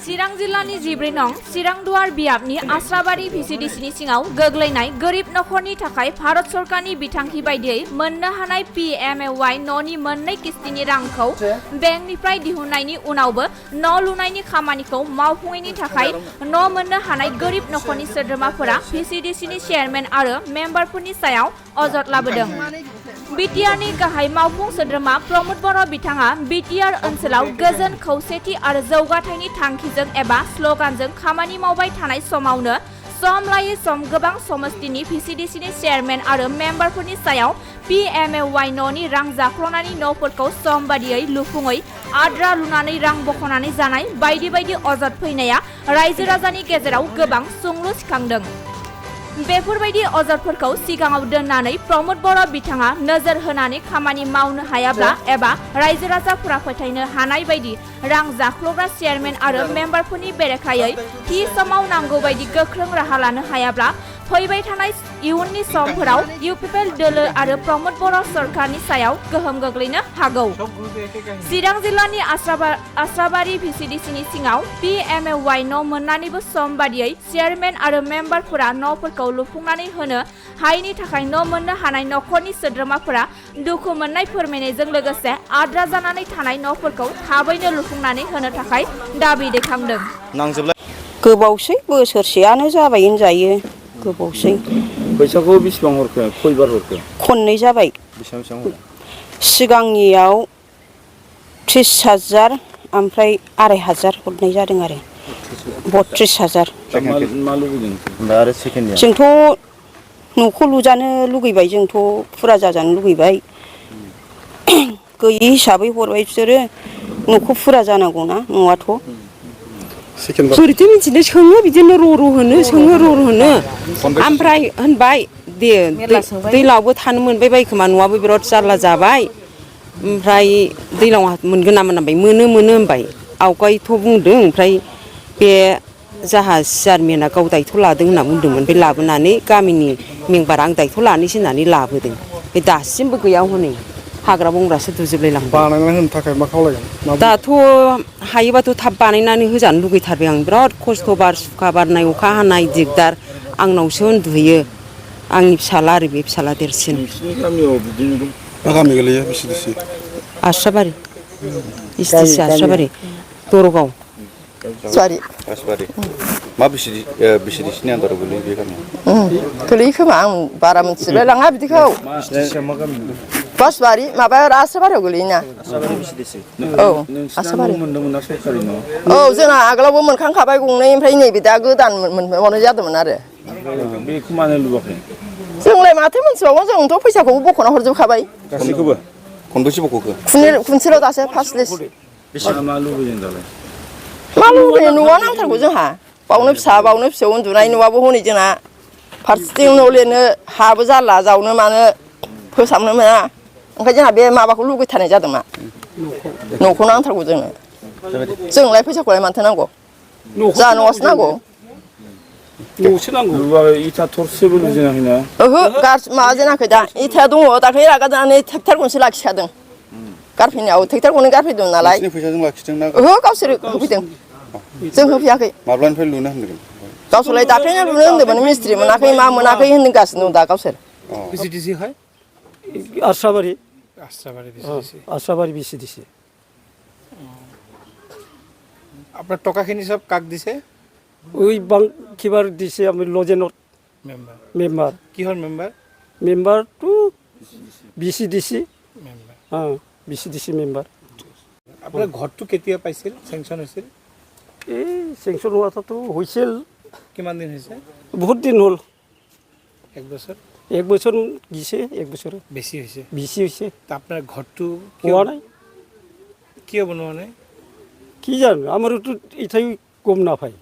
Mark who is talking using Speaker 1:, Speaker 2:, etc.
Speaker 1: चिरां जिल्लानि 14 नं चिरांदुवार बियाबनि आस्राबारि VCDCनि सिङाव गोग्लैनाय गोरिब नखरनि थाखाय भारत सरकारनि बिथांखि बायदियै मोननो हानाय PMAY न'नि मोननै किस्तिनि रांखौ बेंकनिफ्राय दिहुननायनि उनावबो न' लुनायनि खामानिखौ मावफुङैनि थाखाय न' मोननो हानाय गोरिब नखरनि सोद्रोमाफोरा VCDCनि चेयारमेन आरो मेम्बारफोरनि सायाव अजद लाबोदों। बिटिआरनि गाहाय मावफुं सोद्रोमा प्रमद बर' बिथाङा बिटिआर ओनसोलाव गोजोन खौसेथि आरो जौगाथायनि थांखिजों एबा स्लगानजों खामानि मावबाय थानाय समावनो सम लायै सम गोबां समस्तिनि VCDCनि चेयारमेन आरो मेम्बारफोरनि सायाव PMAY न'नि रां जाख्ल'नानै न'फोरखौ सम बादियै लुफुङै आद्रा लुनानै रां बख'नानै जानाय बायदि बायदि अजद फैनाया रायजो राजानि गेजेराव गोबां सोंलु सिखांदों। बेफोरबायदि अजदफोरखौ सिगाङाव दोननानै प्रमद बर' बिथाङा नोजोर होनानै खामानि मावनो हायाब्ला एबा रायजो राजाफोरा फोथायनो हानाय बायदि रां जाख्ल'ग्रा चेयारमेन आरो मेम्बारफोरनि बेरेखायै थि समाव नांगौ बायदि गोख्रों राहा लानो हायाब्ला फैबाय थानाय इयुननि समफोराव UPPL दोलो आरो प्रमद बर' सरकारनि सायाव गोहोम गोग्लैनो हागौ। चिरां जिल्लानि आस्राबारि VCDCनि सिङाव PMAY न' मोननानैबो सम बादियै चेयारमेन आरो मेम्बारफोरा न'फोरखौ लुफुंनानै होनो हायैनि थाखाय न' मोननो हानाय नखरनि सोद्रोमाफोरा दुखु मोननाय फोरमायनायजों लोगोसे आद्रा जानानै थानाय न'फोरखौ थाबैनो लुफुंनानै होनो थाखाय दाबि दैखांदों।
Speaker 2: गोबावसै बोसोरसेयानो जाबाय होनजायो। गोबावसै।
Speaker 3: फैसाखौ बेसेबां हरखो? खयबार हरखो?
Speaker 2: खननै जाबाय।
Speaker 3: बेसेबां हरखो?
Speaker 2: सिगांनियाव 30,000 ओमफ्राय 2,500 हरनाय जादों आरो 32,000।
Speaker 3: मा लुबैदों? दा आरो सेकेन्डनिया?
Speaker 2: जोंथ' न'खौ लुजानो लुगैबाय, जोंथ' फुरा जाजानो लुगैबाय। गैयि हिसाबै हरबाय बिसोरो। न'खौ फुरा जानांगौना न'आथ'। बोरैथो मिथिनो, सोङो बिदिनो र' होनो, सोङो र' होनो। ओमफ्राय होनबाय दे दैलावबो थानो मोनबाय बाय खोमा, न'आबो बिराद जारला जाबाय। ओमफ्राय दैलाव मोनगोन ना मोनाबाय, मोनो होनबाय। आवगायथ' बुंदों, ओमफ्राय बे जाहा चेयारमेना गाव दायथ' लादों होनना बुंदोंमोन। ओमफ्राय लाबोनानै गामिनि मेम्बारा आं दायथ' लानोसै होननानै लाबोदों। बे दासिमबो गैया हनै, हाग्रा बंग्रासो दुजोबलायलांबाय।
Speaker 4: बानायना होनो थाखाय मा खावलायगोन?
Speaker 2: दाथ' हायोबाथ' थाब बानायनानै होजानो लुगैथारबाय आं। बिराद खस्थ', बार सुखा बारनाय, अखा हानाय दिगदार। आंनावसो उन्दुहैयो आंनि फिसाला आरो बे फिसाला देरसिन।
Speaker 3: नोंसिनि गामियाव बिदिनो दं?
Speaker 4: मा गामि गोलैयो VCDC?
Speaker 2: आस्राबारि VCDC आस्राबारि दरगाव।
Speaker 3: आस्राबारि। मा VCDCनि आन्दाराव गोलैयो बे गामिया?
Speaker 5: गोलैयो खोमा, आं बारा मिथिलाय लाङा बिदिखौ।
Speaker 3: मा गामि?
Speaker 5: बासबारि, माबा आस्राबारियाव गोलैयोना।
Speaker 3: आस्राबारि VCDC।
Speaker 5: औ,
Speaker 3: नोंसिना न' मोनदोंमोन ना सरखारि न'?
Speaker 5: औ, जोंना आगोलावबो मोनखांखाबाय गंनै, ओमफ्राय नैबे दा गोदान मोनबावनाय जादोंमोन आरो।
Speaker 3: बेखौ मानो लुवाखै?
Speaker 5: जोंलाय माथो मोनथिबावो, जोंथ' फैसाखौबो बख'ना हरजोबखाबाय।
Speaker 3: गासैखौबो? खनबेसे बख'खो?
Speaker 5: खनसेल' दासो फार्स्ट लिस्ट।
Speaker 3: मा लुबैदों दालाय?
Speaker 5: मा लुबैयो, न'आ नांथारगौ जोंहा। बावनो फिसा बावनो फिसौ उन्दुनाय न'आबो हनै जोंना फारसेथिं न' लिरनो हाबो जारला, जावनो मानो फोसाबनो मोना। ओंखायनो जोंहा बे माबाखौ लुगैथारनाय जादों मा, न'खौ नांथारगौ जोंनो। जोंलाय फैसाखौलाय मानथो नांगौ, जोंहा न'आसो नांगौ।
Speaker 4: न'सो नांगौ।
Speaker 3: इथा थरसेबो लुजेनाखैना?
Speaker 5: ओहो, माबाजेनाखै दा। इथाया दङ, दाख्लै रागा जोंनानै ट्रेक्टर गंसे लाखिखादों। गारफैनायाव ट्रेक्टर गंनै गारफैदों नालाय।
Speaker 4: नोंसिनि फैसाजों लाखिदों ना?
Speaker 5: ओहो, गावसोर होफैदों, जों होफैयाखै।
Speaker 4: माब्लानिफ्राय लुनो होनदों?
Speaker 5: गावसोरलाय दाख्लैनो लुनो होन्दोंमोन, मिस्ट्रि मोनाखै मा मोनाखै होनगासिनो दं दा गावसोर।
Speaker 6: VCDC है आस्राबारी आस्राबारी VCDC।
Speaker 7: আপনার টকাখিনি সব কাক দিছে?
Speaker 6: ওই বাং কিবার দিছে আমি লজেনৰ মেম্বাৰ
Speaker 7: কিহৰ মেম্বাৰ?
Speaker 6: মেম্বাৰটো VCDC
Speaker 7: মেম্বাৰ।
Speaker 6: VCDC member.
Speaker 7: আপোনাৰ ঘৰটো কেতিয়া পাইছিল, চেংচন হৈছিল?
Speaker 6: এই চেংচন হোৱাটো হৈছিল।
Speaker 7: কিমান দিন হৈছে?
Speaker 6: বহুত দিন হ'ল।
Speaker 7: 1 বছৰ?
Speaker 6: 1 বছৰ গিছে, 1 বছৰ
Speaker 7: বেছি হৈছে।
Speaker 6: বেছি হৈছে।
Speaker 7: আপোনাৰ ঘৰটো
Speaker 6: হোৱা নাই।
Speaker 7: কিয় বনোৱা নাই?
Speaker 6: কি জানো, আমাৰতো ইঠাই গম নাপায়।